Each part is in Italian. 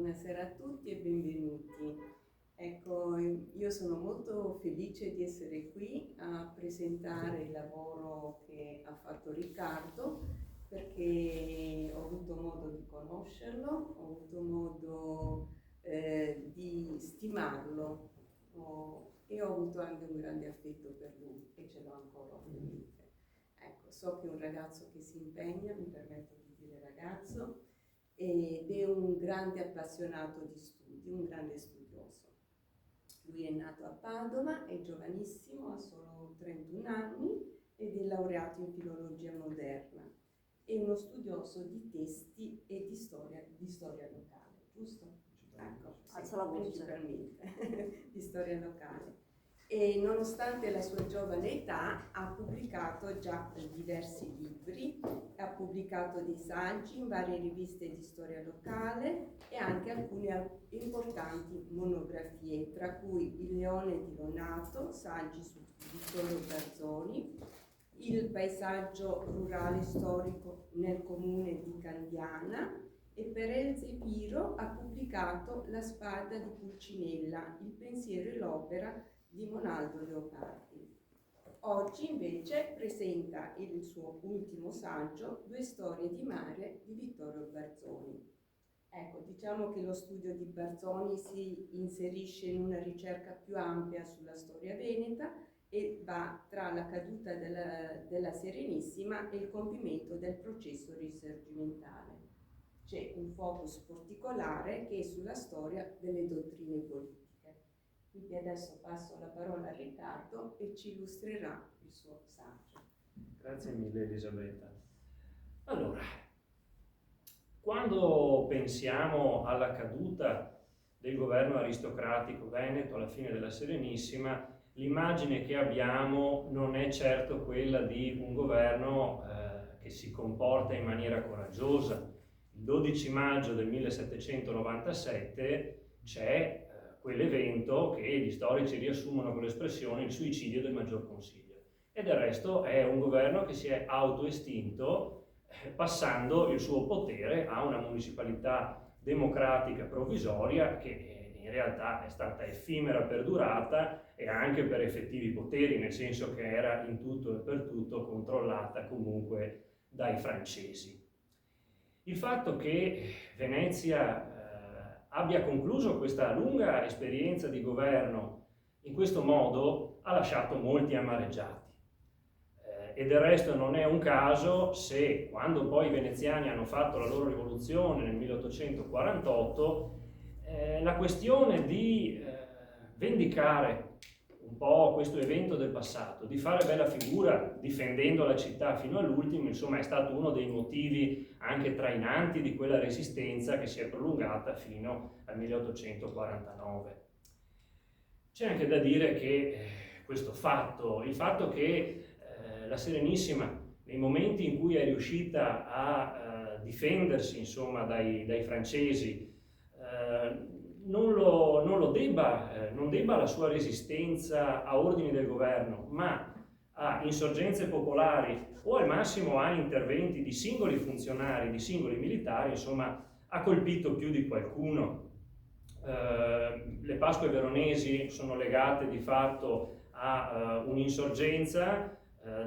Buonasera a tutti e benvenuti. Ecco, io sono molto felice di essere qui a presentare il lavoro che ha fatto Riccardo, perché ho avuto modo di conoscerlo, ho avuto modo di stimarlo e ho avuto anche un grande affetto per lui e ce l'ho ancora ovviamente. Ecco, so che è un ragazzo che si impegna, mi permetto di dire ragazzo, ed è un grande appassionato di studi, un grande studioso. Lui è nato a Padova, è giovanissimo, ha solo 31 anni ed è laureato in filologia moderna. È uno studioso di testi e di storia locale, giusto? Ecco, alza la voce. Di storia locale. E nonostante la sua giovane età ha pubblicato già diversi libri, ha pubblicato dei saggi in varie riviste di storia locale e anche alcune importanti monografie, tra cui Il Leone di Lonato, saggi su Vittorio Garzoni, Il paesaggio rurale storico nel comune di Candiana, e per Elze Piro ha pubblicato La spada di Pulcinella, il pensiero e l'opera di Monaldo Leopardi. Oggi invece presenta il suo ultimo saggio, Due storie di mare di Vittorio Barzoni. Ecco, diciamo che lo studio di Barzoni si inserisce in una ricerca più ampia sulla storia veneta e va tra la caduta della Serenissima e il compimento del processo risorgimentale. C'è un focus particolare che è sulla storia delle dottrine politiche. Quindi adesso passo la parola a Riccardo e ci illustrerà il suo saggio. Grazie mille Elisabetta. Allora, quando pensiamo alla caduta del governo aristocratico veneto alla fine della Serenissima, l'immagine che abbiamo non è certo quella di un governo che si comporta in maniera coraggiosa. Il 12 maggio del 1797 c'è quell'evento che gli storici riassumono con l'espressione il suicidio del Maggior Consiglio. E del resto è un governo che si è autoestinto passando il suo potere a una municipalità democratica provvisoria che in realtà è stata effimera per durata e anche per effettivi poteri, nel senso che era in tutto e per tutto controllata comunque dai francesi. Il fatto che Venezia abbia concluso questa lunga esperienza di governo in questo modo ha lasciato molti amareggiati. E del resto non è un caso se, quando poi i veneziani hanno fatto la loro rivoluzione nel 1848, la questione di vendicare un po' questo evento del passato, di fare bella figura difendendo la città fino all'ultimo, insomma è stato uno dei motivi anche trainanti di quella resistenza che si è prolungata fino al 1849. C'è anche da dire che questo fatto, il fatto che la Serenissima, nei momenti in cui è riuscita a difendersi insomma dai francesi, non debba la sua resistenza a ordini del governo, ma a insorgenze popolari o al massimo a interventi di singoli funzionari, di singoli militari, insomma ha colpito più di qualcuno. Le Pasque veronesi sono legate di fatto a un'insorgenza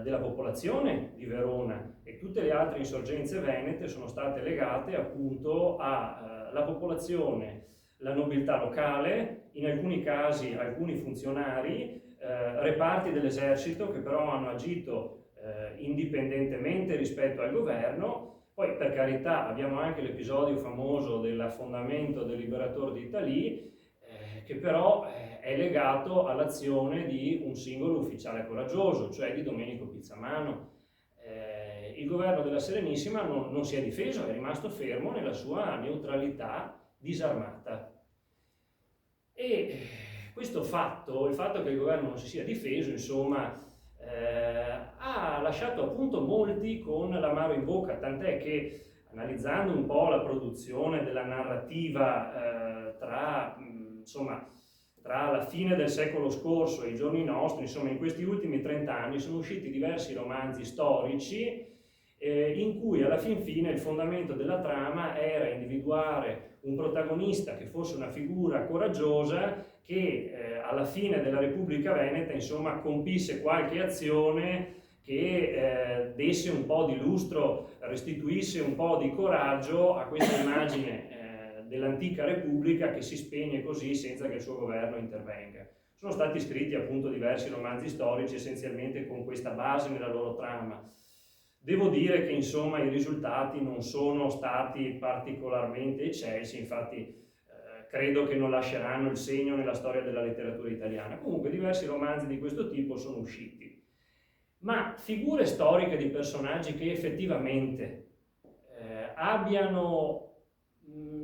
della popolazione di Verona, e tutte le altre insorgenze venete sono state legate appunto alla popolazione, la nobiltà locale, in alcuni casi alcuni funzionari, reparti dell'esercito che però hanno agito indipendentemente rispetto al governo. Poi per carità abbiamo anche l'episodio famoso dell'affondamento del Liberator d'Italie, che però è legato all'azione di un singolo ufficiale coraggioso, cioè di Domenico Pizzamano. Il governo della Serenissima non si è difeso, è rimasto fermo nella sua neutralità disarmata. E questo fatto, il fatto che il governo non si sia difeso, insomma, ha lasciato appunto molti con l'amaro in bocca, tant'è che, analizzando un po' la produzione della narrativa tra la fine del secolo scorso e i giorni nostri, insomma in questi ultimi 30 anni sono usciti diversi romanzi storici in cui alla fin fine il fondamento della trama era individuare un protagonista che fosse una figura coraggiosa che alla fine della Repubblica Veneta, insomma, compisse qualche azione che desse un po' di lustro, restituisse un po' di coraggio a questa immagine dell'antica Repubblica che si spegne così senza che il suo governo intervenga. Sono stati scritti appunto diversi romanzi storici essenzialmente con questa base nella loro trama. Devo dire che insomma i risultati non sono stati particolarmente eccelsi, infatti credo che non lasceranno il segno nella storia della letteratura italiana. Comunque diversi romanzi di questo tipo sono usciti. Ma figure storiche di personaggi che effettivamente abbiano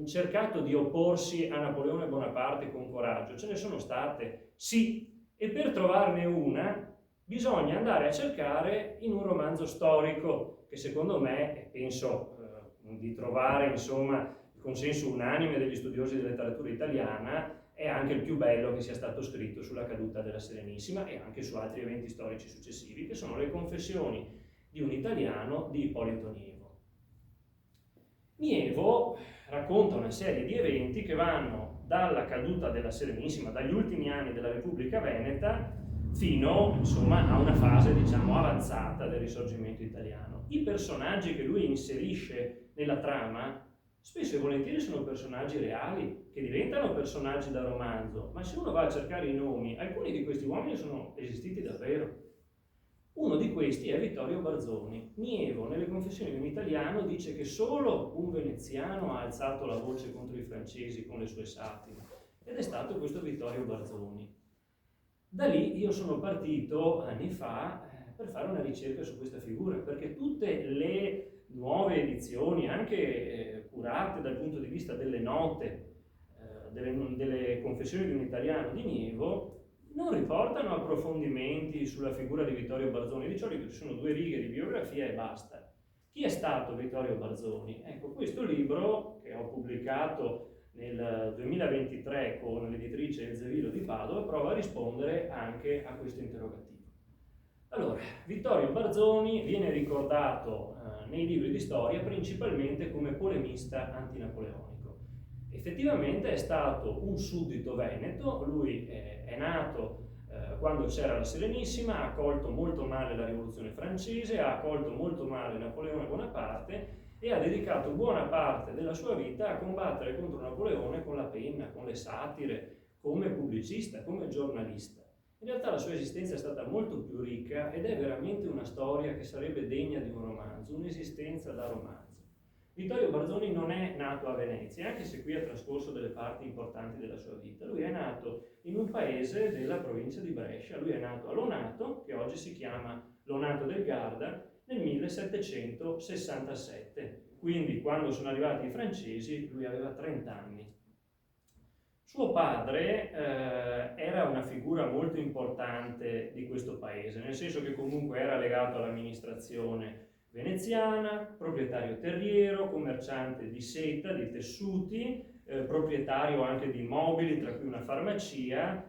cercato di opporsi a Napoleone Bonaparte con coraggio, ce ne sono state, sì, e per trovarne una bisogna andare a cercare in un romanzo storico che secondo me, e penso di trovare insomma il consenso unanime degli studiosi della letteratura italiana, è anche il più bello che sia stato scritto sulla caduta della Serenissima e anche su altri eventi storici successivi, che sono le Confessioni di un italiano di Ippolito Nievo. Nievo racconta una serie di eventi che vanno dalla caduta della Serenissima, dagli ultimi anni della Repubblica Veneta, fino insomma a una fase diciamo avanzata del Risorgimento italiano. I personaggi che lui inserisce nella trama spesso e volentieri sono personaggi reali che diventano personaggi da romanzo, ma se uno va a cercare i nomi, alcuni di questi uomini sono esistiti davvero. Uno di questi è Vittorio Barzoni. Nievo, nelle Confessioni di un italiano, dice che solo un veneziano ha alzato la voce contro i francesi con le sue satire, ed è stato questo Vittorio Barzoni. Da lì io sono partito anni fa per fare una ricerca su questa figura, perché tutte le nuove edizioni, anche curate dal punto di vista delle note, delle Confessioni di un italiano di Nievo, non riportano approfondimenti sulla figura di Vittorio Barzoni. Di solito ci sono 2 righe di biografia e basta. Chi è stato Vittorio Barzoni? Ecco, questo libro che ho pubblicato nel 2023 con l'editrice Elzeviro di Padova prova a rispondere anche a questo interrogativo. Allora, Vittorio Barzoni viene ricordato nei libri di storia principalmente come polemista antinapoleonico. Effettivamente è stato un suddito veneto, lui è nato quando c'era la Serenissima, ha accolto molto male la Rivoluzione francese, ha accolto molto male Napoleone Bonaparte e ha dedicato buona parte della sua vita a combattere contro Napoleone con la penna, con le satire, come pubblicista, come giornalista. In realtà la sua esistenza è stata molto più ricca ed è veramente una storia che sarebbe degna di un romanzo, un'esistenza da romanzo. Vittorio Barzoni non è nato a Venezia, anche se qui ha trascorso delle parti importanti della sua vita. Lui è nato in un paese della provincia di Brescia, lui è nato a Lonato, che oggi si chiama Lonato del Garda, nel 1767. Quindi, quando sono arrivati i francesi, lui aveva 30 anni. Suo padre era una figura molto importante di questo paese, nel senso che comunque era legato all'amministrazione veneziana, proprietario terriero, commerciante di seta, di tessuti, proprietario anche di immobili, tra cui una farmacia.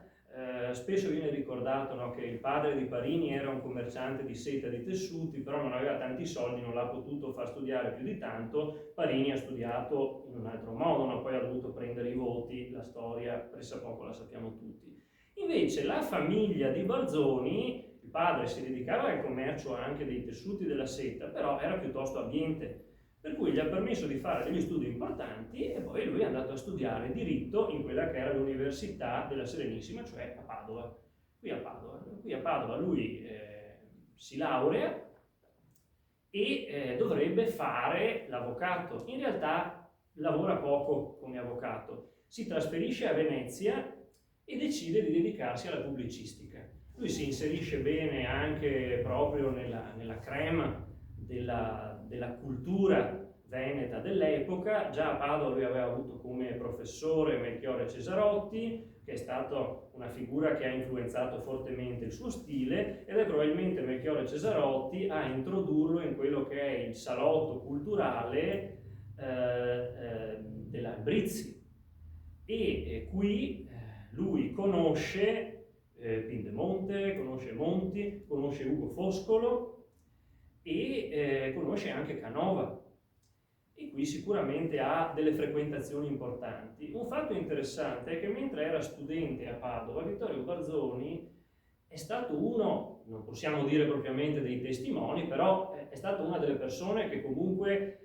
Spesso viene ricordato, no, che il padre di Parini era un commerciante di seta e di tessuti, però non aveva tanti soldi, non l'ha potuto far studiare più di tanto. Parini ha studiato in un altro modo, no? Poi ha dovuto prendere i voti, la storia pressappoco la sappiamo tutti. Invece la famiglia di Barzoni, il padre si dedicava al commercio anche dei tessuti della seta, però era piuttosto abbiente, per cui gli ha permesso di fare degli studi importanti e poi lui è andato a studiare diritto in quella che era l'Università della Serenissima, cioè a Padova. Qui a Padova lui si laurea e dovrebbe fare l'avvocato. In realtà lavora poco come avvocato, si trasferisce a Venezia e decide di dedicarsi alla pubblicistica. Lui si inserisce bene anche proprio nella crema della cultura veneta dell'epoca. Già a Padova lui aveva avuto come professore Melchiorre Cesarotti, che è stato una figura che ha influenzato fortemente il suo stile, ed è probabilmente Melchiorre Cesarotti a introdurlo in quello che è il salotto culturale dell'Albrizzi. E qui lui conosce Pindemonte, conosce Monti, conosce Ugo Foscolo e conosce anche Canova. e qui sicuramente ha delle frequentazioni importanti. Un fatto interessante è che mentre era studente a Padova, Vittorio Barzoni è stato uno, non possiamo dire propriamente dei testimoni, però è stato una delle persone che comunque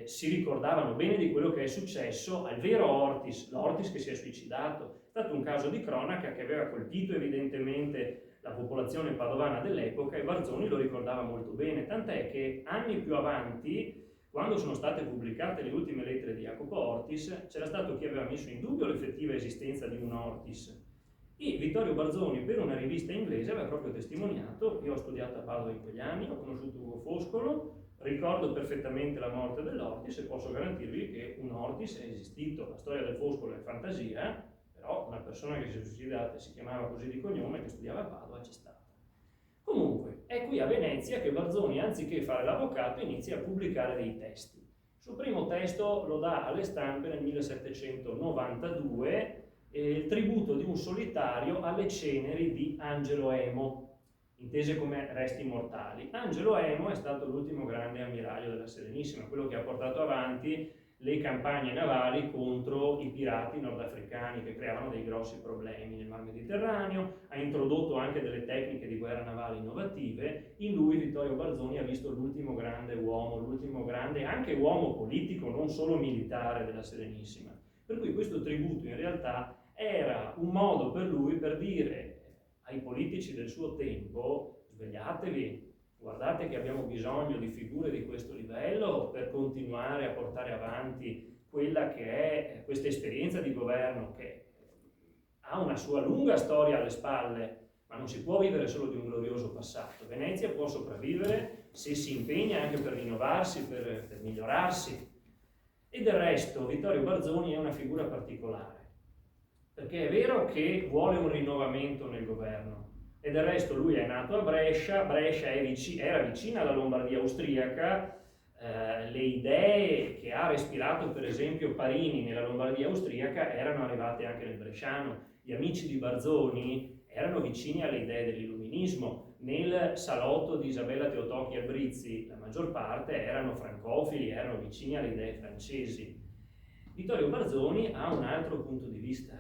si ricordavano bene di quello che è successo al vero Ortis, l'Ortis che si è suicidato. È stato un caso di cronaca che aveva colpito evidentemente la popolazione padovana dell'epoca e Barzoni lo ricordava molto bene, tant'è che anni più avanti, quando sono state pubblicate le ultime lettere di Jacopo Ortis, c'era stato chi aveva messo in dubbio l'effettiva esistenza di un Ortis. E Vittorio Barzoni, per una rivista inglese, aveva proprio testimoniato: io ho studiato a Padova in quegli anni, ho conosciuto Ugo Foscolo, ricordo perfettamente la morte dell'Ortis e posso garantirvi che un Ortis è esistito. La storia del Foscolo è fantasia, però una persona che si è suicidata e si chiamava così di cognome, che studiava a Padova, c'è stata. Comunque, è qui a Venezia che Barzoni, anziché fare l'avvocato, inizia a pubblicare dei testi. Il suo primo testo lo dà alle stampe nel 1792, il tributo di un solitario alle ceneri di Angelo Emo, intese come resti mortali. Angelo Emo è stato l'ultimo grande ammiraglio della Serenissima, quello che ha portato avanti le campagne navali contro i pirati nordafricani che creavano dei grossi problemi nel Mar Mediterraneo, ha introdotto anche delle tecniche di guerra navale innovative. In lui Vittorio Barzoni ha visto l'ultimo grande uomo, l'ultimo grande anche uomo politico, non solo militare della Serenissima. Per cui questo tributo in realtà era un modo per lui per dire ai politici del suo tempo: svegliatevi, guardate che abbiamo bisogno di figure di questo livello per continuare a portare avanti quella che è questa esperienza di governo che ha una sua lunga storia alle spalle, ma non si può vivere solo di un glorioso passato. Venezia può sopravvivere se si impegna anche per rinnovarsi, per migliorarsi. E del resto Vittorio Barzoni è una figura particolare, perché è vero che vuole un rinnovamento nel governo, e del resto lui è nato a Brescia, Brescia era vicina alla Lombardia austriaca, le idee che ha respirato per esempio Parini nella Lombardia austriaca erano arrivate anche nel bresciano. Gli amici di Barzoni erano vicini alle idee dell'illuminismo. Nel salotto di Isabella Teotocchi a Brizzi la maggior parte erano francofili, erano vicini alle idee francesi. Vittorio Barzoni ha un altro punto di vista.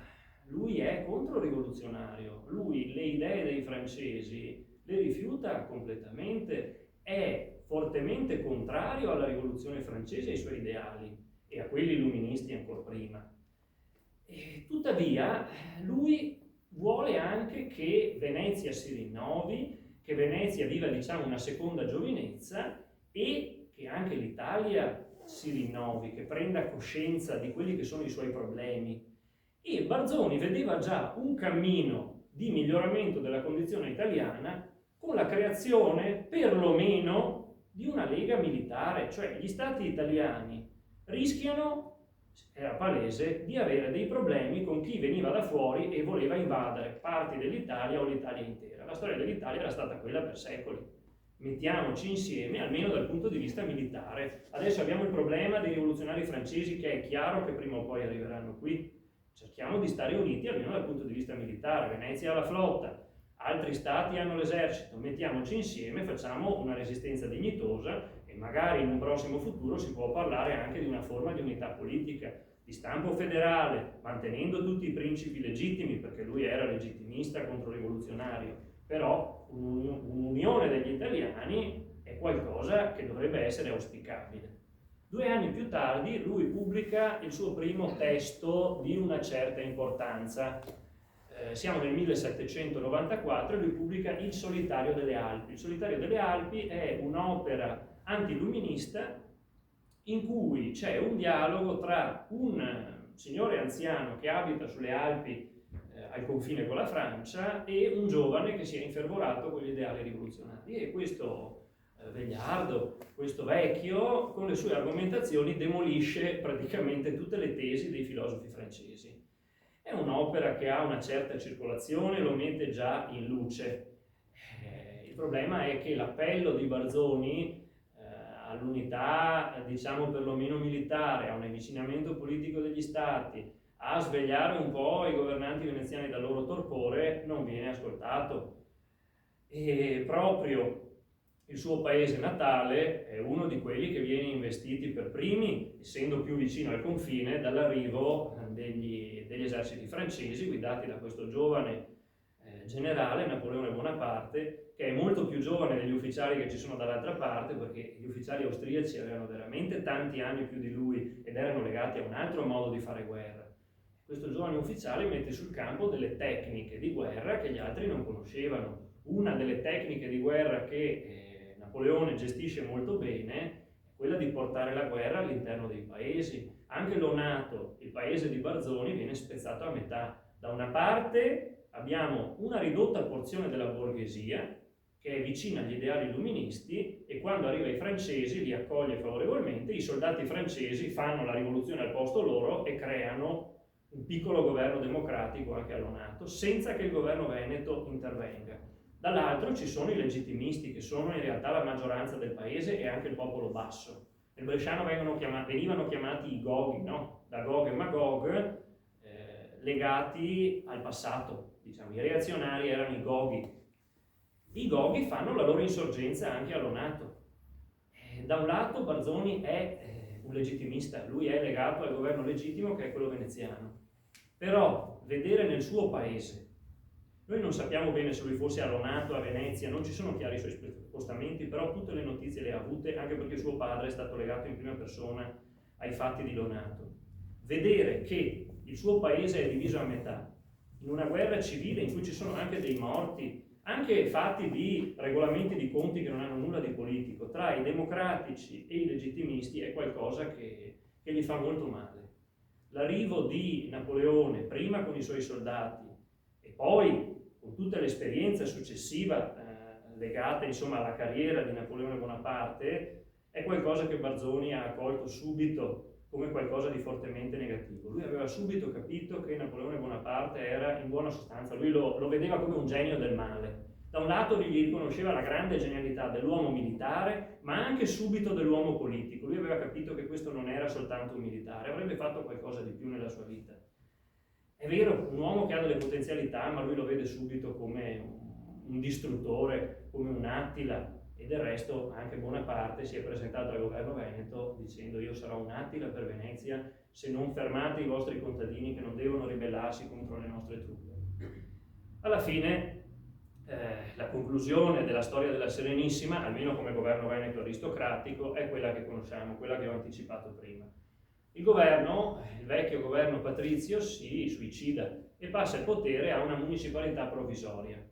Lui è controrivoluzionario, lui le idee dei francesi le rifiuta completamente, è fortemente contrario alla rivoluzione francese e ai suoi ideali e a quelli illuministi ancora prima. E tuttavia lui vuole anche che Venezia si rinnovi, che Venezia viva, diciamo, una seconda giovinezza e che anche l'Italia si rinnovi, che prenda coscienza di quelli che sono i suoi problemi. E Barzoni vedeva già un cammino di miglioramento della condizione italiana con la creazione perlomeno di una lega militare, cioè gli stati italiani rischiano, era palese, di avere dei problemi con chi veniva da fuori e voleva invadere parti dell'Italia o l'Italia intera. La storia dell'Italia era stata quella per secoli. Mettiamoci insieme, almeno dal punto di vista militare. Adesso abbiamo il problema dei rivoluzionari francesi, che è chiaro che prima o poi arriveranno qui. Cerchiamo di stare uniti almeno dal punto di vista militare. Venezia ha la flotta, altri stati hanno l'esercito, mettiamoci insieme, facciamo una resistenza dignitosa e magari in un prossimo futuro si può parlare anche di una forma di unità politica di stampo federale, mantenendo tutti i principi legittimi, perché lui era legittimista controrivoluzionario, però un'unione degli italiani è qualcosa che dovrebbe essere auspicabile. 2 anni più tardi lui pubblica il suo primo testo di una certa importanza. Siamo nel 1794 e lui pubblica Il Solitario delle Alpi. Il Solitario delle Alpi è un'opera antiluminista in cui c'è un dialogo tra un signore anziano che abita sulle Alpi al confine con la Francia e un giovane che si è infervorato con gli ideali rivoluzionari, e questo vegliardo, questo vecchio, con le sue argomentazioni demolisce praticamente tutte le tesi dei filosofi francesi. È un'opera che ha una certa circolazione, lo mette già in luce. Il problema è che l'appello di Barzoni all'unità, diciamo perlomeno militare, a un avvicinamento politico degli stati, a svegliare un po' i governanti veneziani dal loro torpore, non viene ascoltato. E proprio il suo paese natale è uno di quelli che viene investiti per primi, essendo più vicino al confine, dall'arrivo degli eserciti francesi guidati da questo giovane generale Napoleone Bonaparte, che è molto più giovane degli ufficiali che ci sono dall'altra parte, perché gli ufficiali austriaci avevano veramente tanti anni più di lui ed erano legati a un altro modo di fare guerra. Questo giovane ufficiale mette sul campo delle tecniche di guerra che gli altri non conoscevano. Una delle tecniche di guerra che Napoleone gestisce molto bene è quella di portare la guerra all'interno dei paesi. Anche Lonato, il paese di Barzoni, viene spezzato a metà. Da una parte abbiamo una ridotta porzione della borghesia che è vicina agli ideali illuministi e quando arriva i francesi li accoglie favorevolmente. I soldati francesi fanno la rivoluzione al posto loro e creano un piccolo governo democratico anche a Lonato, senza che il governo veneto intervenga. Dall'altro ci sono i legittimisti, che sono in realtà la maggioranza del paese e anche il popolo basso. Nel bresciano venivano chiamati i Goghi, no? Da Gog e Magog, legati al passato. Diciamo, i reazionari erano i Goghi. I Goghi fanno la loro insorgenza anche a Lonato. Da un lato Barzoni è un legittimista, lui è legato al governo legittimo che è quello veneziano. Però vedere nel suo paese, noi non sappiamo bene se lui fosse a Lonato, a Venezia, non ci sono chiari i suoi spostamenti, però tutte le notizie le ha avute, anche perché suo padre è stato legato in prima persona ai fatti di Lonato. Vedere che il suo paese è diviso a metà, in una guerra civile in cui ci sono anche dei morti, anche fatti di regolamenti di conti che non hanno nulla di politico, tra i democratici e i legittimisti, è qualcosa che gli fa molto male. L'arrivo di Napoleone, prima con i suoi soldati e poi con tutta l'esperienza successiva legata insomma alla carriera di Napoleone Bonaparte, è qualcosa che Barzoni ha accolto subito come qualcosa di fortemente negativo. Lui aveva subito capito che Napoleone Bonaparte era in buona sostanza, lui lo vedeva come un genio del male. Da un lato gli riconosceva la grande genialità dell'uomo militare, ma anche subito dell'uomo politico. Lui aveva capito che questo non era soltanto un militare, avrebbe fatto qualcosa di più nella sua vita. È vero, un uomo che ha delle potenzialità, ma lui lo vede subito come un distruttore, come un Attila, e del resto anche Bonaparte si è presentato al governo veneto dicendo: io sarò un Attila per Venezia se non fermate i vostri contadini che non devono ribellarsi contro le nostre truppe. Alla fine la conclusione della storia della Serenissima, almeno come governo veneto aristocratico, è quella che conosciamo, quella che ho anticipato prima. Il governo, il vecchio governo patrizio, si suicida e passa il potere a una municipalità provvisoria.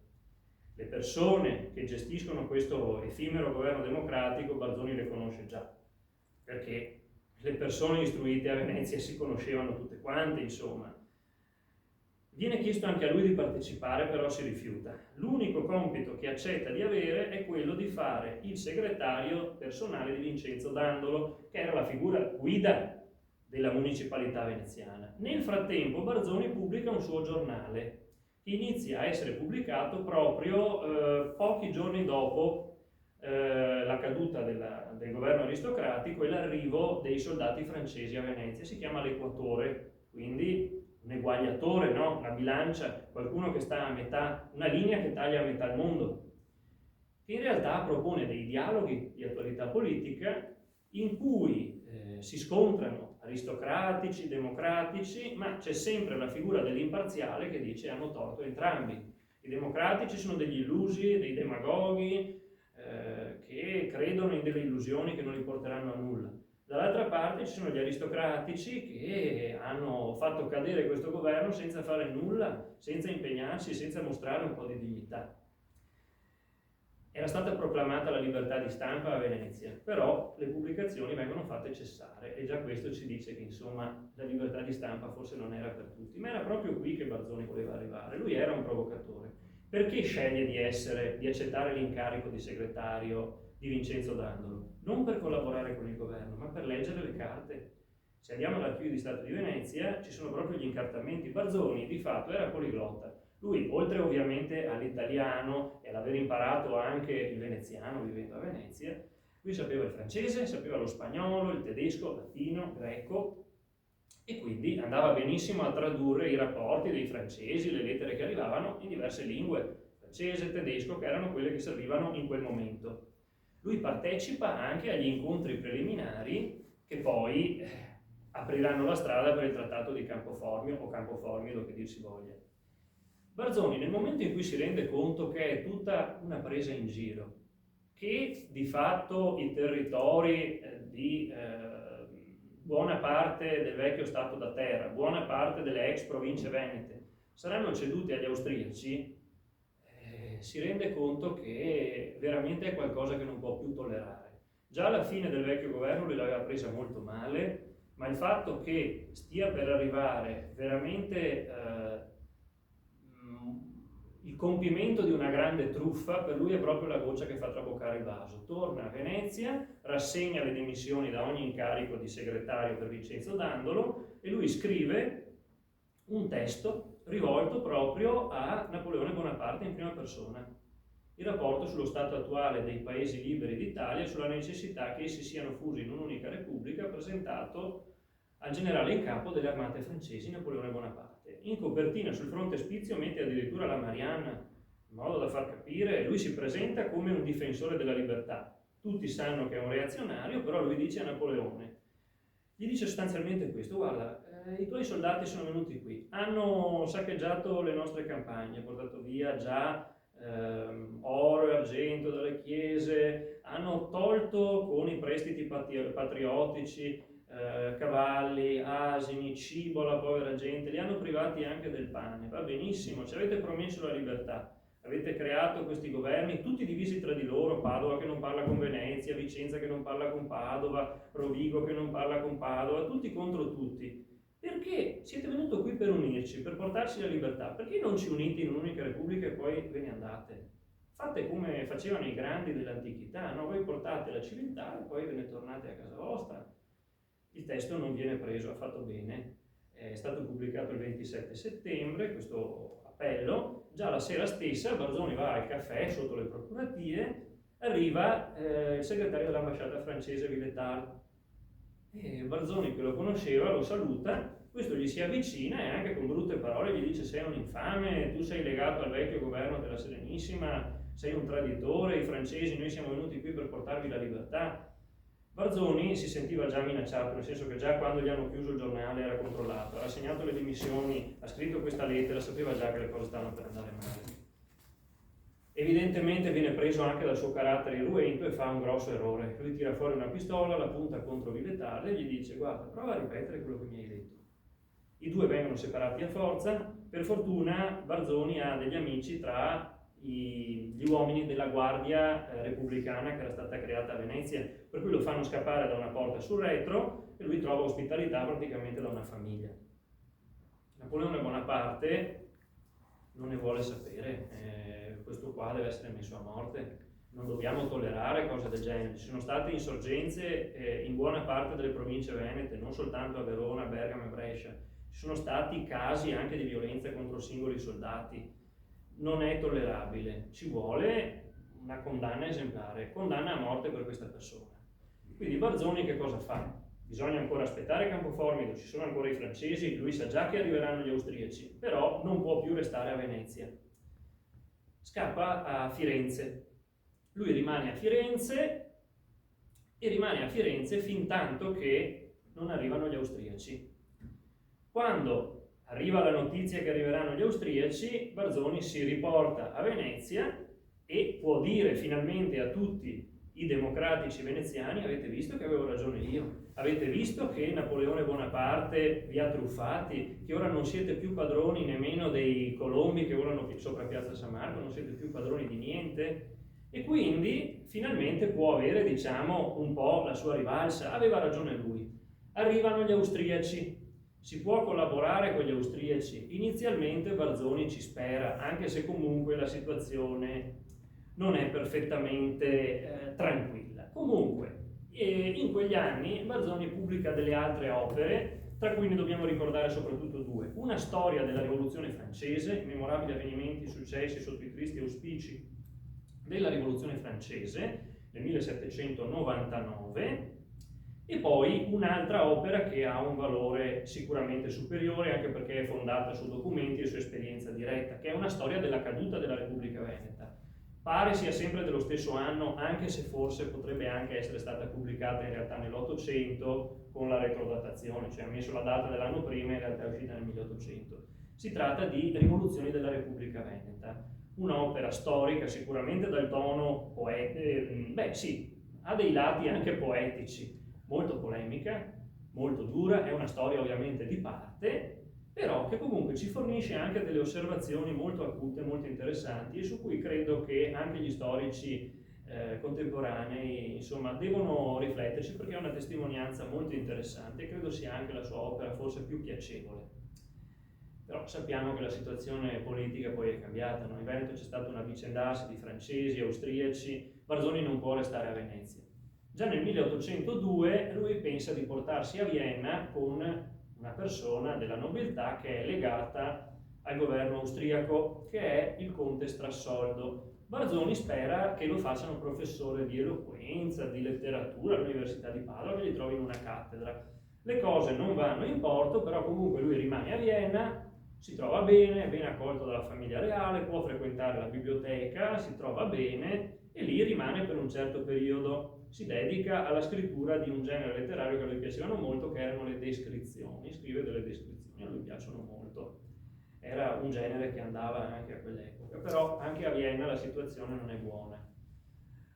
Le persone che gestiscono questo effimero governo democratico Barzoni le conosce già, perché le persone istruite a Venezia si conoscevano tutte quante, insomma. Viene chiesto anche a lui di partecipare, però si rifiuta. L'unico compito che accetta di avere è quello di fare il segretario personale di Vincenzo Dandolo, che era la figura guida della municipalità veneziana. Nel frattempo Barzoni pubblica un suo giornale, che inizia a essere pubblicato proprio pochi giorni dopo la caduta del governo aristocratico e l'arrivo dei soldati francesi a Venezia. Si chiama l'Equatore, quindi un eguagliatore, no? Una bilancia, qualcuno che sta a metà, una linea che taglia a metà il mondo, che in realtà propone dei dialoghi di attualità politica in cui si scontrano aristocratici, democratici, ma c'è sempre la figura dell'imparziale che dice hanno torto entrambi. I democratici sono degli illusi, dei demagoghi che credono in delle illusioni che non li porteranno a nulla. Dall'altra parte ci sono gli aristocratici che hanno fatto cadere questo governo senza fare nulla, senza impegnarsi, senza mostrare un po' di dignità. Era stata proclamata la libertà di stampa a Venezia, però le pubblicazioni vengono fatte cessare e già questo ci dice che insomma la libertà di stampa forse non era per tutti, ma era proprio qui che Barzoni voleva arrivare. Lui era un provocatore. Perché sceglie di accettare l'incarico di segretario di Vincenzo Dandolo? Non per collaborare con il governo, ma per leggere le carte. Se andiamo all'Archivio di Stato di Venezia ci sono proprio gli incartamenti. Barzoni di fatto era poliglotta. Lui, oltre ovviamente all'italiano e all'aver imparato anche il veneziano vivendo a Venezia, lui sapeva il francese, sapeva lo spagnolo, il tedesco, il latino, il greco, e quindi andava benissimo a tradurre i rapporti dei francesi, le lettere che arrivavano in diverse lingue, francese e tedesco, che erano quelle che servivano in quel momento. lui partecipa anche agli incontri preliminari che poi apriranno la strada per il trattato di Campoformio o Campoformio, che dir si voglia. Barzoni, nel momento in cui si rende conto che è tutta una presa in giro, che di fatto i territori di buona parte del vecchio Stato da terra, buona parte delle ex province venete, saranno ceduti agli austriaci, si rende conto che veramente è qualcosa che non può più tollerare. Già alla fine del vecchio governo lui l'aveva presa molto male, ma il fatto che stia per arrivare veramente il compimento di una grande truffa, per lui è proprio la goccia che fa traboccare il vaso. Torna a Venezia, rassegna le dimissioni da ogni incarico di segretario per Vincenzo Dandolo e lui scrive un testo rivolto proprio a Napoleone Bonaparte in prima persona. Il rapporto sullo stato attuale dei paesi liberi d'Italia e sulla necessità che essi siano fusi in un'unica repubblica, presentato al generale in capo delle armate francesi Napoleone Bonaparte. In copertina sul frontespizio mette addirittura la Marianna, in modo da far capire, lui si presenta come un difensore della libertà. Tutti sanno che è un reazionario, però lui dice a Napoleone, gli dice sostanzialmente questo: guarda, i tuoi soldati sono venuti qui, hanno saccheggiato le nostre campagne, portato via già oro e argento dalle chiese, hanno tolto con i prestiti patriottici cavalli, asini, cibo alla povera gente, li hanno privati anche del pane. Va benissimo, ci avete promesso la libertà, avete creato questi governi tutti divisi tra di loro, Padova che non parla con Venezia, Vicenza che non parla con Padova, Rovigo che non parla con Padova, tutti contro tutti. Perché siete venuti qui per unirci, per portarci la libertà? Perché non ci unite in un'unica repubblica e poi ve ne andate? Fate come facevano i grandi dell'antichità, no? Voi portate la civiltà e poi ve ne tornate a casa vostra. Il testo non viene preso affatto bene, è stato pubblicato il 27 settembre, questo appello. Già la sera stessa Barzoni va al caffè sotto le procuratie, arriva il segretario dell'ambasciata francese Villetard. Barzoni, che lo conosceva, lo saluta, questo gli si avvicina e anche con brutte parole gli dice: sei un infame, tu sei legato al vecchio governo della Serenissima, sei un traditore, i francesi, noi siamo venuti qui per portarvi la libertà. Barzoni si sentiva già minacciato, nel senso che già quando gli hanno chiuso il giornale era controllato, ha segnato le dimissioni, ha scritto questa lettera, sapeva già che le cose stavano per andare male. Evidentemente viene preso anche dal suo carattere irruento e fa un grosso errore. Lui tira fuori una pistola, la punta contro Villetard e gli dice: guarda, prova a ripetere quello che mi hai detto. I due vengono separati a forza. Per fortuna Barzoni ha degli amici tra gli uomini della guardia repubblicana che era stata creata a Venezia, per cui lo fanno scappare da una porta sul retro e lui trova ospitalità praticamente da una famiglia. Napoleone Bonaparte non ne vuole sapere, questo qua deve essere messo a morte, non dobbiamo tollerare cose del genere. Ci sono state insorgenze in buona parte delle province venete, non soltanto a Verona, Bergamo e Brescia, ci sono stati casi anche di violenza contro singoli soldati. Non è tollerabile, ci vuole una condanna esemplare, condanna a morte per questa persona. Quindi Barzoni che cosa fa? Bisogna ancora aspettare Campoformio, ci sono ancora i francesi, lui sa già che arriveranno gli austriaci, però non può più restare a Venezia. Scappa a Firenze. Lui rimane a Firenze e rimane a Firenze fin tanto che non arrivano gli austriaci. Quando arriva la notizia che arriveranno gli austriaci, Barzoni si riporta a Venezia e può dire finalmente a tutti i democratici veneziani: avete visto che avevo ragione io, avete visto che Napoleone Bonaparte vi ha truffati, che ora non siete più padroni nemmeno dei colombi che volano sopra Piazza San Marco, non siete più padroni di niente. E quindi finalmente può avere, diciamo, un po' la sua rivalsa. Aveva ragione lui. Arrivano gli austriaci. Si può collaborare con gli austriaci? Inizialmente Barzoni ci spera, anche se comunque la situazione non è perfettamente tranquilla. Comunque, in quegli anni Barzoni pubblica delle altre opere, tra cui ne dobbiamo ricordare soprattutto due. Una storia della Rivoluzione francese, i memorabili avvenimenti e successi sotto i tristi auspici della Rivoluzione francese nel 1799, e poi un'altra opera che ha un valore sicuramente superiore, anche perché è fondata su documenti e su esperienza diretta, che è una storia della caduta della Repubblica Veneta. pare sia sempre dello stesso anno, anche se forse potrebbe anche essere stata pubblicata in realtà nell'800 con la retrodatazione, cioè ha messo la data dell'anno prima, in realtà è uscita nel 1800. Si tratta di Rivoluzioni della Repubblica Veneta, un'opera storica sicuramente dal tono ha dei lati anche poetici, molto polemica, molto dura, è una storia ovviamente di parte, però che comunque ci fornisce anche delle osservazioni molto acute, molto interessanti e su cui credo che anche gli storici contemporanei insomma devono rifletterci, perché è una testimonianza molto interessante e credo sia anche la sua opera forse più piacevole. Però sappiamo che la situazione politica poi è cambiata, no? In Veneto c'è stato un avvicendarsi di francesi, austriaci, Barzoni non può restare a Venezia. Già nel 1802 lui pensa di portarsi a Vienna con una persona della nobiltà che è legata al governo austriaco, che è il conte Strassoldo. Barzoni spera che lo facciano professore di eloquenza, di letteratura all'Università di Padova, che gli trovino una cattedra. Le cose non vanno in porto, però comunque lui rimane a Vienna, si trova bene, è ben accolto dalla famiglia reale, può frequentare la biblioteca, si trova bene e lì rimane per un certo periodo. Si dedica alla scrittura di un genere letterario che a lui piacevano molto, che erano le descrizioni. Scrive delle descrizioni, a lui piacciono molto. Era un genere che andava anche a quell'epoca, però anche a Vienna la situazione non è buona.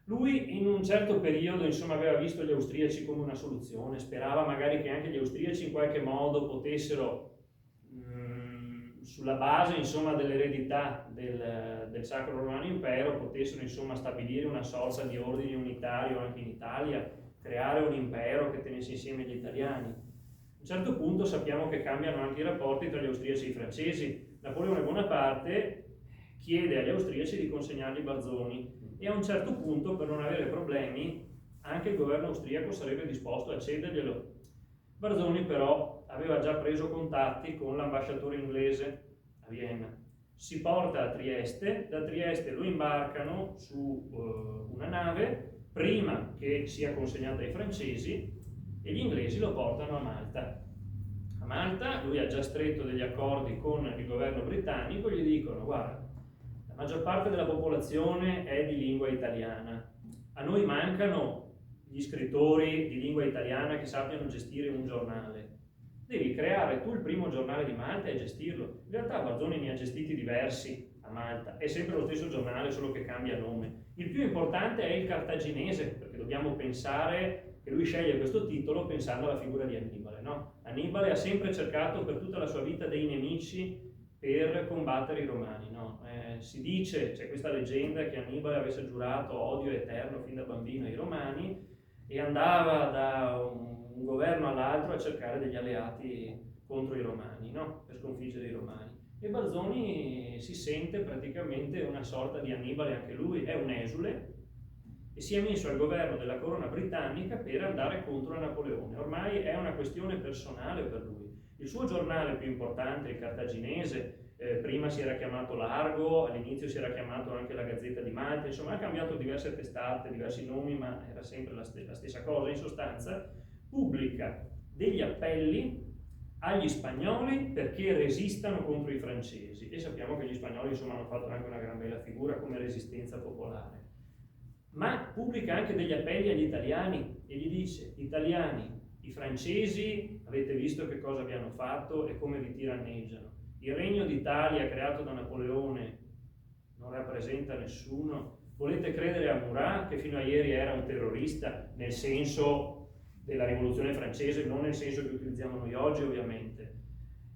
Lui in un certo periodo insomma aveva visto gli austriaci come una soluzione, sperava magari che anche gli austriaci in qualche modo potessero sulla base insomma dell'eredità del Sacro Romano Impero potessero insomma stabilire una sorta di ordine unitario anche in Italia, creare un impero che tenesse insieme gli italiani. A un certo punto sappiamo che cambiano anche i rapporti tra gli austriaci e i francesi. Napoleone Bonaparte chiede agli austriaci di consegnargli Barzoni e a un certo punto, per non avere problemi, anche il governo austriaco sarebbe disposto a cederglielo. Barzoni però aveva già preso contatti con l'ambasciatore inglese a Vienna. Si porta a Trieste, da Trieste lo imbarcano su una nave prima che sia consegnata ai francesi e gli inglesi lo portano a Malta. A Malta lui ha già stretto degli accordi con il governo britannico, gli dicono: guarda, la maggior parte della popolazione è di lingua italiana, a noi mancano gli scrittori di lingua italiana che sappiano gestire un giornale. Devi creare tu il primo giornale di Malta e gestirlo. In realtà Barzoni ne ha gestiti diversi a Malta, è sempre lo stesso giornale, solo che cambia nome. Il più importante è il Cartaginese, perché dobbiamo pensare che lui sceglie questo titolo pensando alla figura di Annibale, no? Annibale ha sempre cercato per tutta la sua vita dei nemici per combattere i romani, no? Si dice, c'è questa leggenda che Annibale avesse giurato odio eterno fin da bambino ai romani e andava da un governo all'altro a cercare degli alleati contro i romani, no? Per sconfiggere i romani. E Barzoni si sente praticamente una sorta di Annibale anche lui, è un esule e si è messo al governo della corona britannica per andare contro Napoleone. Ormai è una questione personale per lui. Il suo giornale più importante, il Cartaginese, prima si era chiamato Largo, all'inizio si era chiamato anche la Gazzetta di Malta, insomma ha cambiato diverse testate, diversi nomi, ma era sempre la stessa cosa. In sostanza pubblica degli appelli agli spagnoli perché resistano contro i francesi e sappiamo che gli spagnoli insomma hanno fatto anche una gran bella figura come resistenza popolare, ma pubblica anche degli appelli agli italiani e gli dice: italiani, i francesi avete visto che cosa vi hanno fatto e come vi tiranneggiano. Il Regno d'Italia creato da Napoleone non rappresenta nessuno. Volete credere a Murat, che fino a ieri era un terrorista nel senso della rivoluzione francese, non nel senso che utilizziamo noi oggi ovviamente,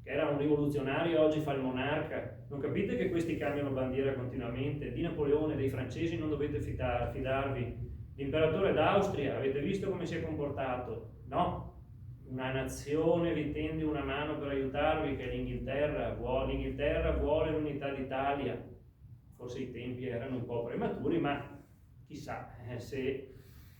che era un rivoluzionario, oggi fa il monarca. Non capite che questi cambiano bandiera continuamente? Di Napoleone, dei francesi non dovete fidarvi. L'imperatore d'Austria, avete visto come si è comportato? No, una nazione vi tende una mano per aiutarvi, che è l'Inghilterra vuole l'unità d'Italia. Forse i tempi erano un po' prematuri, ma chissà se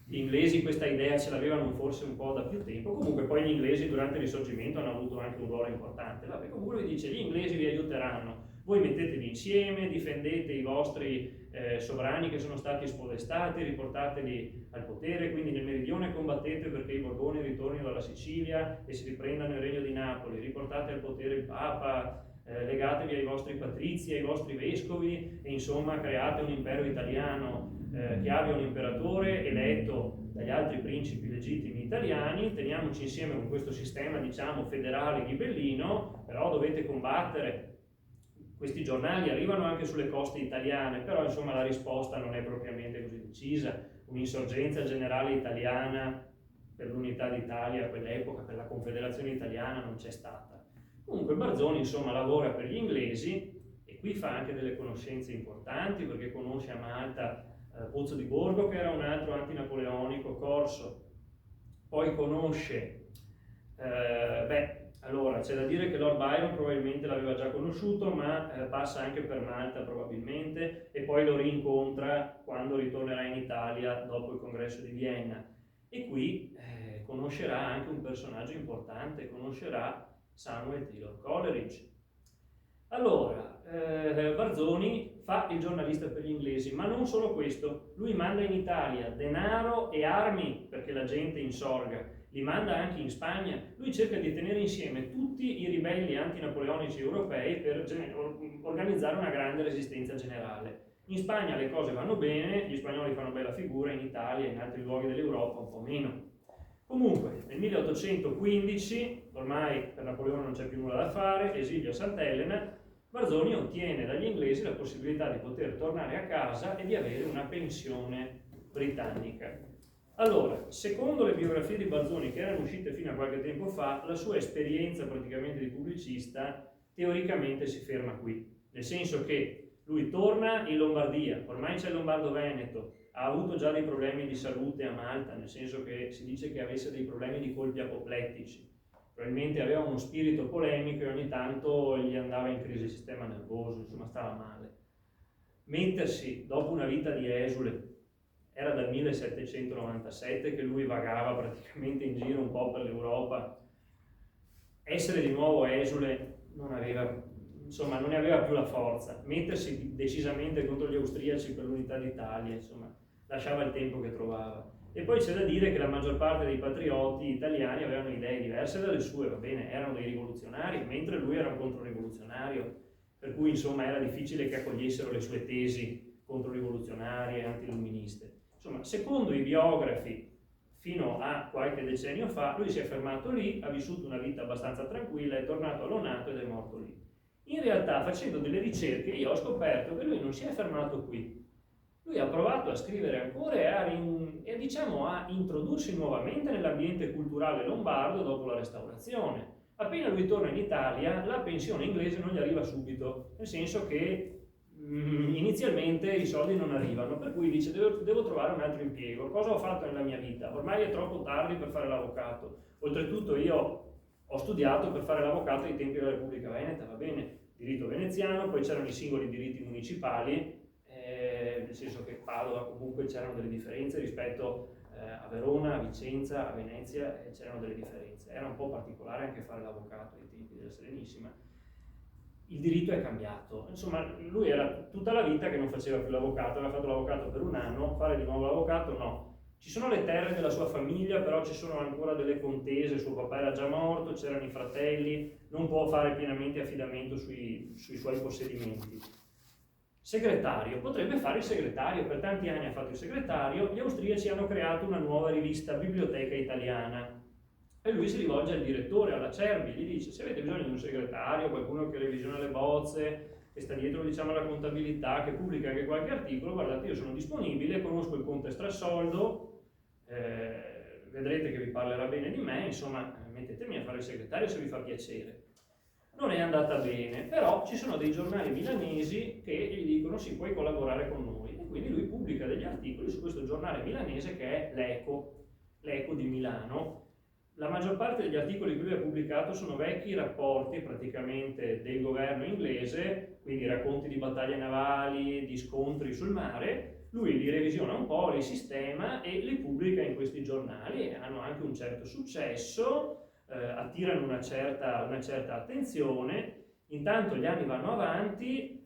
gli inglesi questa idea ce l'avevano forse un po' da più tempo. Comunque poi gli inglesi durante il Risorgimento hanno avuto anche un ruolo importante. Vabbè, comunque lui dice: gli inglesi vi aiuteranno, voi mettetevi insieme, difendete i vostri sovrani che sono stati spodestati, riportateli al potere, quindi nel meridione combattete perché i Borboni ritornino dalla Sicilia e si riprendano il regno di Napoli, riportate al potere il Papa, legate legatevi ai vostri patrizi, ai vostri vescovi e insomma create un impero italiano che abbia un imperatore eletto dagli altri principi legittimi italiani, teniamoci insieme con questo sistema, diciamo, federale ghibellino, però dovete combattere. Questi giornali arrivano anche sulle coste italiane, però insomma la risposta non è propriamente così decisa. Un'insorgenza generale italiana per l'unità d'Italia a quell'epoca, per la Confederazione Italiana, non c'è stata. Comunque Barzoni insomma lavora per gli inglesi e qui fa anche delle conoscenze importanti, perché conosce a Malta Pozzo di Borgo, che era un altro antinapoleonico corso, poi conosce, allora c'è da dire che Lord Byron probabilmente l'aveva già conosciuto, ma passa anche per Malta probabilmente, e poi lo rincontra quando ritornerà in Italia dopo il congresso di Vienna. E qui conoscerà anche un personaggio importante, conoscerà Samuel Taylor Coleridge. Allora, Barzoni fa il giornalista per gli inglesi, ma non solo questo, lui manda in Italia denaro e armi perché la gente insorga, li manda anche in Spagna. Lui cerca di tenere insieme tutti i ribelli antinapoleonici europei per organizzare una grande resistenza generale. In Spagna le cose vanno bene, gli spagnoli fanno bella figura, in Italia e in altri luoghi dell'Europa un po' meno. Comunque, nel 1815, ormai per Napoleone non c'è più nulla da fare, esilio a Sant'Elena, Barzoni ottiene dagli inglesi la possibilità di poter tornare a casa e di avere una pensione britannica. Allora, secondo le biografie di Barzoni che erano uscite fino a qualche tempo fa, la sua esperienza praticamente di pubblicista teoricamente si ferma qui, nel senso che lui torna in Lombardia, ormai c'è il Lombardo-Veneto, ha avuto già dei problemi di salute a Malta, nel senso che si dice che avesse dei problemi di colpi apoplettici, probabilmente aveva uno spirito polemico e ogni tanto gli andava in crisi il sistema nervoso, insomma stava male. Mettersi dopo una vita di esule, era dal 1797 che lui vagava praticamente in giro un po' per l'Europa, essere di nuovo esule non ne aveva più la forza, mettersi decisamente contro gli austriaci per l'unità d'Italia, insomma, lasciava il tempo che trovava. E poi c'è da dire che la maggior parte dei patrioti italiani avevano idee diverse dalle sue, va bene, erano dei rivoluzionari, mentre lui era un controrivoluzionario, per cui insomma era difficile che accogliessero le sue tesi controrivoluzionarie e antilluministe. Insomma, secondo i biografi, fino a qualche decennio fa, lui si è fermato lì, ha vissuto una vita abbastanza tranquilla, è tornato a Lonato ed è morto lì. In realtà, facendo delle ricerche, io ho scoperto che lui non si è fermato qui. Lui ha provato a scrivere ancora e a introdursi nuovamente nell'ambiente culturale lombardo dopo la restaurazione. Appena lui torna in Italia, la pensione inglese non gli arriva subito, nel senso che inizialmente i soldi non arrivano, per cui dice devo trovare un altro impiego. Cosa ho fatto nella mia vita? Ormai è troppo tardi per fare l'avvocato. Oltretutto io ho studiato per fare l'avvocato ai tempi della Repubblica Veneta, va bene, diritto veneziano, poi c'erano i singoli diritti municipali, nel senso che a Padova comunque c'erano delle differenze rispetto a Verona, a Vicenza, a Venezia, c'erano delle differenze. Era un po' particolare anche fare l'avvocato ai tempi della Serenissima. Il diritto è cambiato, insomma lui era tutta la vita che non faceva più l'avvocato, aveva fatto l'avvocato per un anno, fare di nuovo l'avvocato no. Ci sono le terre della sua famiglia, però ci sono ancora delle contese, suo papà era già morto, c'erano i fratelli, non può fare pienamente affidamento sui suoi possedimenti. Segretario, potrebbe fare il segretario, per tanti anni ha fatto il segretario, gli austriaci hanno creato una nuova rivista, Biblioteca Italiana, e lui si rivolge al direttore, alla Cerbi, gli dice se avete bisogno di un segretario, qualcuno che revisiona le bozze, che sta dietro diciamo alla contabilità, che pubblica anche qualche articolo, guardate io sono disponibile, conosco il conte Strassoldo, vedrete che vi parlerà bene di me, insomma mettetemi a fare il segretario se vi fa piacere. Non è andata bene, però ci sono dei giornali milanesi che gli dicono sì, puoi collaborare con noi, e quindi lui pubblica degli articoli su questo giornale milanese che è l'Eco di Milano. La maggior parte degli articoli che lui ha pubblicato sono vecchi rapporti praticamente del governo inglese, quindi racconti di battaglie navali, di scontri sul mare. Lui li revisiona un po', li sistema e li pubblica in questi giornali e hanno anche un certo successo, attirano una certa attenzione. Intanto gli anni vanno avanti,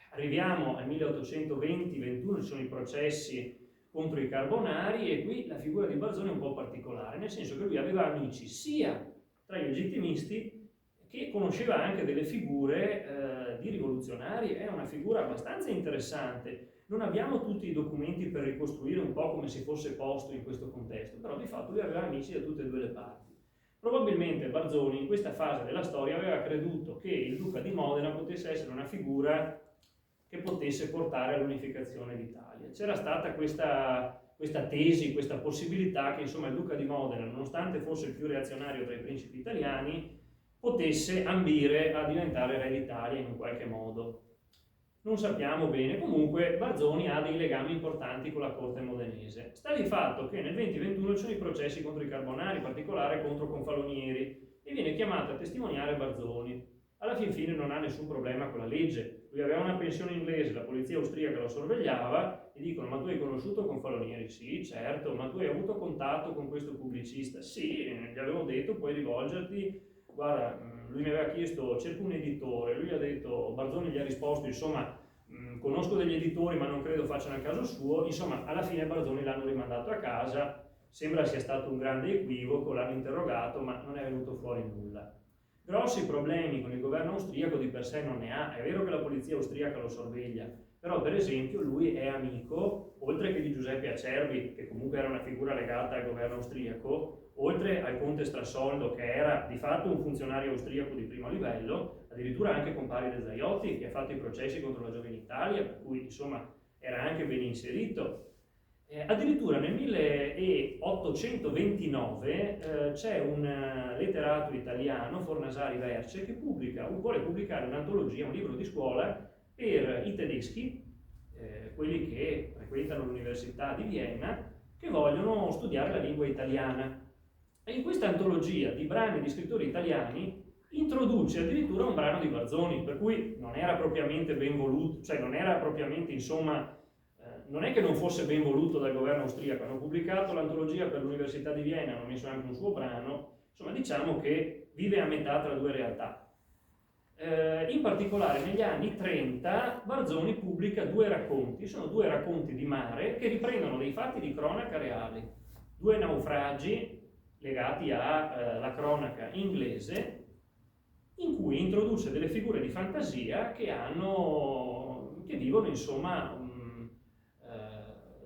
arriviamo al 1820-21, ci sono i processi contro i Carbonari e qui la figura di Barzoni è un po' particolare, nel senso che lui aveva amici sia tra i legittimisti che conosceva anche delle figure di rivoluzionari. È una figura abbastanza interessante. Non abbiamo tutti i documenti per ricostruire un po' come si fosse posto in questo contesto, però di fatto lui aveva amici da tutte e due le parti. Probabilmente Barzoni in questa fase della storia aveva creduto che il duca di Modena potesse essere una figura che potesse portare all'unificazione d'Italia. C'era stata questa tesi, questa possibilità che insomma il duca di Modena, nonostante fosse il più reazionario tra i principi italiani, potesse ambire a diventare re d'Italia in un qualche modo. Non sappiamo bene, comunque Barzoni ha dei legami importanti con la corte modenese. Sta di fatto che nel 2021 ci sono i processi contro i Carbonari, in particolare contro Confalonieri, e viene chiamato a testimoniare Barzoni. Alla fin fine non ha nessun problema con la legge. Lui aveva una pensione inglese, la polizia austriaca lo sorvegliava e dicono: ma tu hai conosciuto Confalonieri? Sì, certo. Ma tu hai avuto contatto con questo pubblicista? Sì, gli avevo detto puoi rivolgerti. Guarda, lui mi aveva chiesto cerco un editore, lui ha detto, Barzoni gli ha risposto insomma conosco degli editori ma non credo facciano a caso suo. Insomma, alla fine Barzoni l'hanno rimandato a casa, sembra sia stato un grande equivoco, l'hanno interrogato ma non è venuto fuori nulla. Grossi problemi con il governo austriaco di per sé non ne ha. È vero che la polizia austriaca lo sorveglia, però per esempio lui è amico, oltre che di Giuseppe Acerbi, che comunque era una figura legata al governo austriaco, oltre al conte Strassoldo, che era di fatto un funzionario austriaco di primo livello, addirittura anche con Paride Zaiotti, che ha fatto i processi contro la Giovine Italia, per cui insomma era anche ben inserito. Addirittura nel 1829 c'è un letterato italiano, Fornasari Verce, che vuole pubblicare un'antologia, un libro di scuola per i tedeschi, quelli che frequentano l'Università di Vienna, che vogliono studiare la lingua italiana. E in questa antologia di brani di scrittori italiani introduce addirittura un brano di Barzoni, per cui non era propriamente ben voluto, cioè non era propriamente, insomma, non è che non fosse ben voluto dal governo austriaco. Hanno pubblicato l'antologia per l'Università di Vienna, hanno messo anche un suo brano, insomma diciamo che vive a metà tra due realtà. In particolare negli anni 30 Barzoni pubblica due racconti, sono due racconti di mare che riprendono dei fatti di cronaca reali, due naufragi legati alla cronaca inglese, in cui introduce delle figure di fantasia che vivono insomma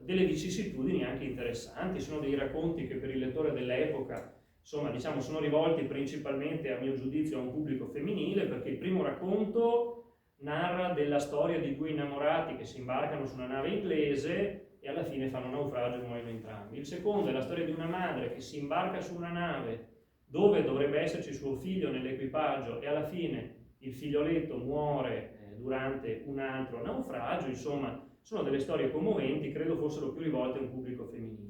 delle vicissitudini anche interessanti. Sono dei racconti che per il lettore dell'epoca insomma diciamo sono rivolti principalmente, a mio giudizio, a un pubblico femminile, perché il primo racconto narra della storia di due innamorati che si imbarcano su una nave inglese e alla fine fanno naufragio e muoiono entrambi. Il secondo è la storia di una madre che si imbarca su una nave dove dovrebbe esserci suo figlio nell'equipaggio e alla fine il figlioletto muore durante un altro naufragio. Insomma, sono delle storie commoventi, credo fossero più rivolte a un pubblico femminile.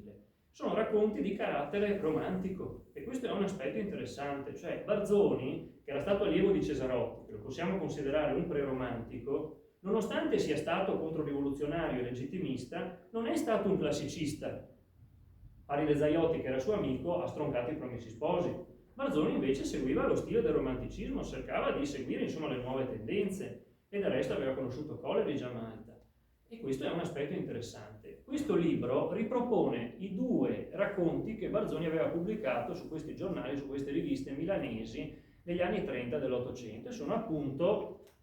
Sono racconti di carattere romantico e questo è un aspetto interessante, cioè Barzoni, che era stato allievo di Cesarotti, che lo possiamo considerare un preromantico, nonostante sia stato controrivoluzionario e legittimista, non è stato un classicista. Paride Zaiotti, che era suo amico, ha stroncato i Promessi Sposi. Barzoni invece seguiva lo stile del romanticismo, cercava di seguire insomma le nuove tendenze e del resto aveva conosciuto Coleridge a Malta. E questo è un aspetto interessante. Questo libro ripropone i due racconti che Barzoni aveva pubblicato su questi giornali, su queste riviste milanesi negli anni 30 dell'Ottocento, e sono appunto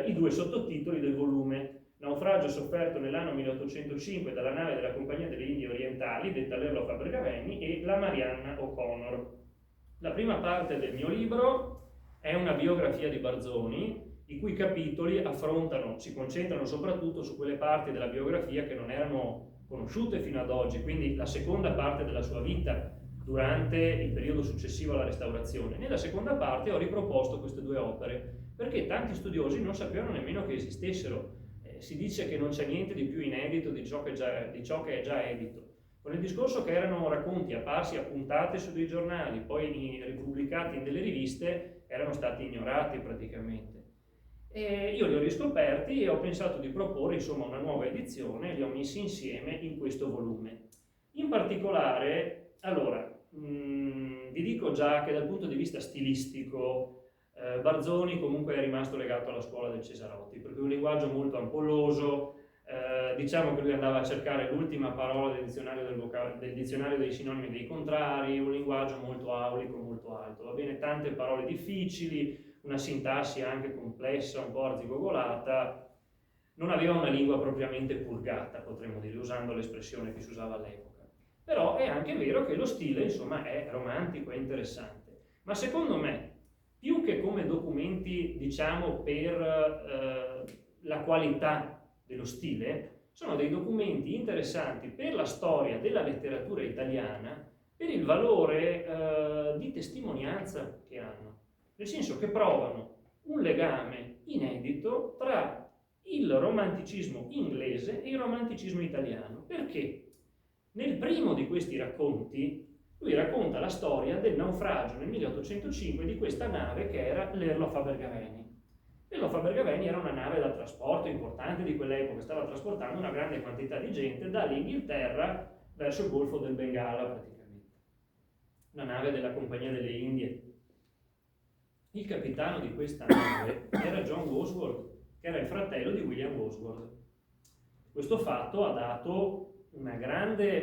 i due sottotitoli del volume: Naufragio sofferto nell'anno 1805 dalla nave della Compagnia delle Indie Orientali, detta l'Erlo Fabregavenni, e la Marianna O'Connor. La prima parte del mio libro è una biografia di Barzoni, i cui capitoli si concentrano soprattutto su quelle parti della biografia che non erano conosciute fino ad oggi, quindi la seconda parte della sua vita durante il periodo successivo alla Restaurazione. Nella seconda parte ho riproposto queste due opere perché tanti studiosi non sapevano nemmeno che esistessero. Si dice che non c'è niente di più inedito di ciò che è già edito. Con il discorso che erano racconti apparsi a puntate su dei giornali, poi ripubblicati in delle riviste, erano stati ignorati praticamente. E io li ho riscoperti e ho pensato di proporre insomma una nuova edizione, li ho messi insieme in questo volume. In particolare, allora, vi dico già che dal punto di vista stilistico Barzoni comunque è rimasto legato alla scuola del Cesarotti, perché è un linguaggio molto ampolloso, Diciamo che lui andava a cercare l'ultima parola del dizionario, del dizionario dei sinonimi e dei contrari, un linguaggio molto aulico, molto alto, va bene, tante parole difficili, una sintassi anche complessa, un po' arzigogolata, non aveva una lingua propriamente purgata, potremmo dire, usando l'espressione che si usava all'epoca. Però è anche vero che lo stile, insomma, è romantico, è interessante. Ma secondo me, più che come documenti, diciamo, per la qualità dello stile, sono dei documenti interessanti per la storia della letteratura italiana, per il valore di testimonianza che hanno, nel senso che provano un legame inedito tra il romanticismo inglese e il romanticismo italiano. Perché? Nel primo di questi racconti, lui racconta la storia del naufragio nel 1805 di questa nave che era l'Erlo Fabergaveni. L'Erlo Fabergaveni era una nave da trasporto importante di quell'epoca, stava trasportando una grande quantità di gente dall'Inghilterra verso il Golfo del Bengala praticamente. Una nave della Compagnia delle Indie. Il capitano di questa nave era John Bosworth, che era il fratello di William Bosworth. Questo fatto ha dato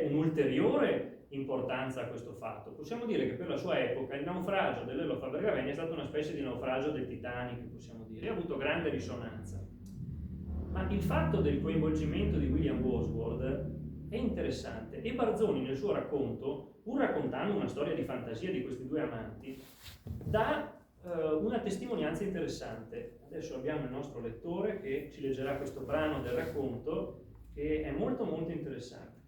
un'ulteriore importanza a questo fatto. Possiamo dire che per la sua epoca il naufragio dell'Erlo Fabergaveni è stato una specie di naufragio del Titanic, possiamo dire, ha avuto grande risonanza. Ma il fatto del coinvolgimento di William Bosworth è interessante e Barzoni nel suo racconto, pur raccontando una storia di fantasia di questi due amanti, dà una testimonianza interessante. Adesso abbiamo il nostro lettore che ci leggerà questo brano del racconto che è molto molto interessante.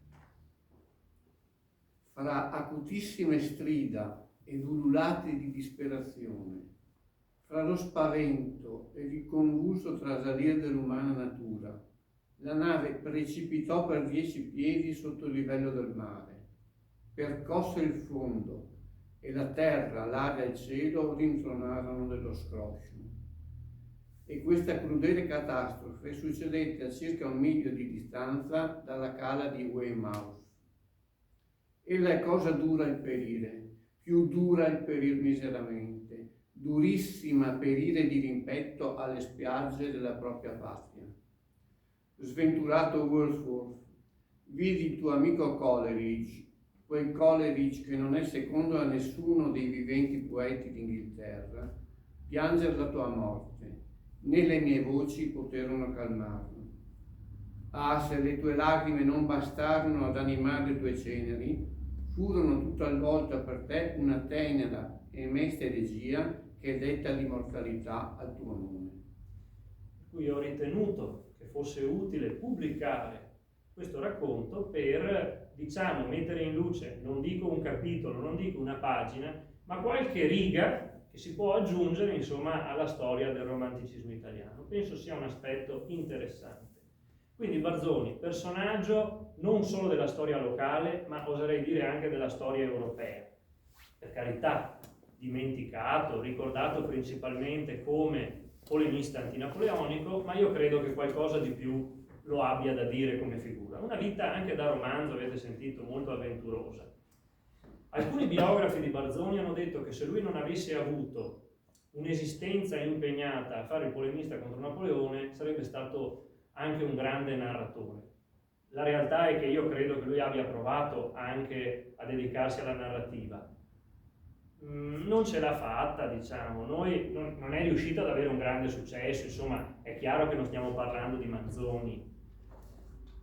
Fra acutissime strida ed ululati di disperazione, fra lo spavento ed il convulso trasalire dell'umana natura, la nave precipitò per 10 piedi sotto il livello del mare, percosse il fondo e la terra, l'aria e il cielo rintronarono dello scroscio. E questa crudele catastrofe succedette a circa 1 miglio di distanza dalla cala di Weymouth. Ella è cosa dura il perire, più dura il perir miseramente, durissima perire di rimpetto alle spiagge della propria patria. Sventurato Wordsworth, vidi il tuo amico Coleridge, quel Coleridge che non è secondo a nessuno dei viventi poeti d'Inghilterra, pianger la tua morte, né le mie voci poterono calmarlo. Ah, se le tue lacrime non bastarono ad animare le tue ceneri, furono tutt'alvolta per te una tenera e mesta elegia che detta l'immortalità al tuo nome. Per cui ho ritenuto che fosse utile pubblicare questo racconto per, diciamo, mettere in luce, non dico un capitolo, non dico una pagina, ma qualche riga che si può aggiungere, insomma, alla storia del romanticismo italiano. Penso sia un aspetto interessante. Quindi Barzoni, personaggio non solo della storia locale, ma oserei dire anche della storia europea. Per carità, dimenticato, ricordato principalmente come polemista antinapoleonico, ma io credo che qualcosa di più lo abbia da dire come figura. Una vita anche da romanzo, avete sentito, molto avventurosa. Alcuni biografi di Barzoni hanno detto che se lui non avesse avuto un'esistenza impegnata a fare il polemista contro Napoleone, sarebbe stato anche un grande narratore. La realtà è che io credo che lui abbia provato anche a dedicarsi alla narrativa. Non ce l'ha fatta, diciamo, non è riuscito ad avere un grande successo, insomma, è chiaro che non stiamo parlando di Manzoni.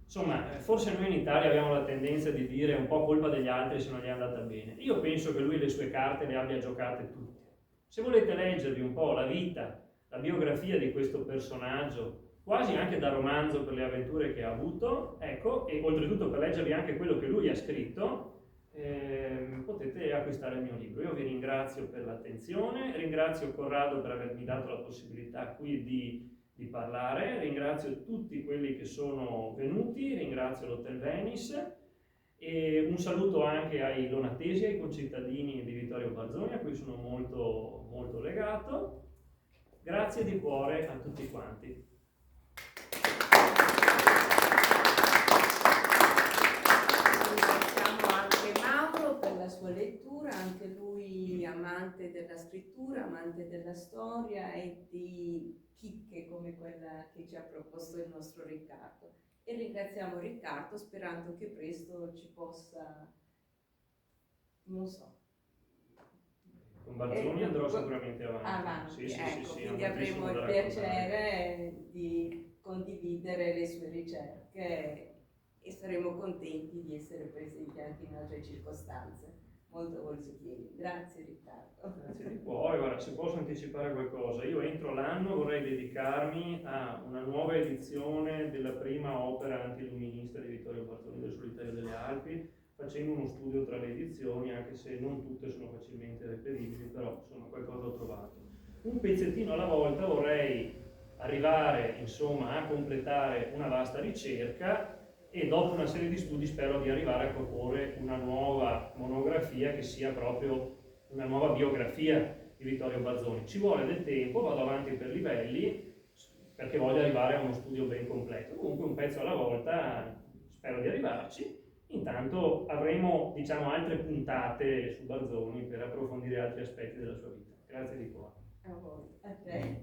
Insomma, forse noi in Italia abbiamo la tendenza di dire un po' colpa degli altri se non gli è andata bene. Io penso che lui le sue carte le abbia giocate tutte. Se volete leggervi un po' la vita, la biografia di questo personaggio, quasi anche da romanzo per le avventure che ha avuto, ecco, e oltretutto per leggervi anche quello che lui ha scritto, potete acquistare il mio libro. Io vi ringrazio per l'attenzione, ringrazio Corrado per avermi dato la possibilità qui di parlare, ringrazio tutti quelli che sono venuti, ringrazio l'Hotel Venice e un saluto anche ai donatesi, ai concittadini di Vittorio Barzoni, a cui sono molto, molto legato. Grazie di cuore a tutti quanti. Sua lettura, anche lui amante della scrittura, amante della storia e di chicche come quella che ci ha proposto il nostro Riccardo. e ringraziamo Riccardo sperando che presto ci possa, non so. Con Barzoni andrò sicuramente avanti. Avanti, Sì, ecco, sì, quindi ha avremo moltissimo il da piacere di condividere le sue ricerche e saremo contenti di essere presenti anche in altre circostanze. Molto volentieri. Grazie Riccardo. Grazie di cuore. Guarda, se posso anticipare qualcosa, io entro l'anno vorrei dedicarmi a una nuova edizione della prima opera antiilluminista di Vittorio Barzoni del Solitario delle Alpi, facendo uno studio tra le edizioni, anche se non tutte sono facilmente reperibili, però insomma qualcosa ho trovato. Un pezzettino alla volta vorrei arrivare insomma a completare una vasta ricerca e dopo una serie di studi spero di arrivare a proporre una nuova monografia che sia proprio una nuova biografia di Vittorio Barzoni. Ci vuole del tempo, vado avanti per livelli perché voglio arrivare a uno studio ben completo. Comunque un pezzo alla volta spero di arrivarci. Intanto avremo, diciamo, altre puntate su Barzoni per approfondire altri aspetti della sua vita. Grazie di cuore. A voi, a te.